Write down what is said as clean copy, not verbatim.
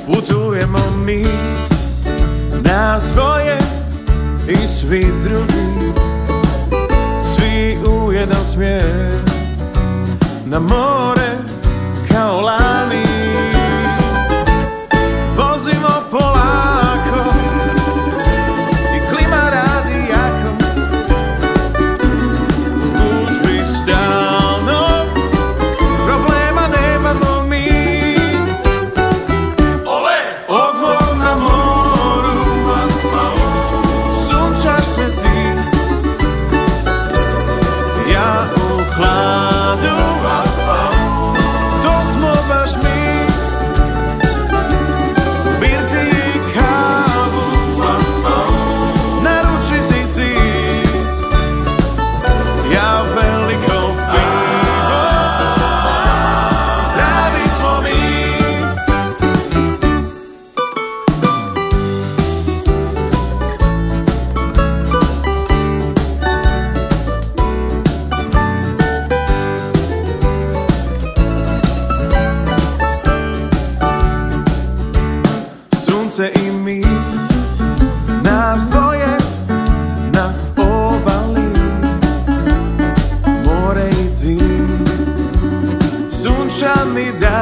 Putujemo mi, nas dvoje i svi drugi, svi u jedan smjer, na more kao lani. Vozimo polako i klima radi jako, u gužvi stalno, problema nemamo mi. Odmor na moru, sunčaš se ti, ja u hladu, to smo baš mi. Birti i kavu, naruči si ti, ja veliko pivo, pravi smo mi. Sunce i mi, nas dvoje na obali, more i ti, sunčani dan.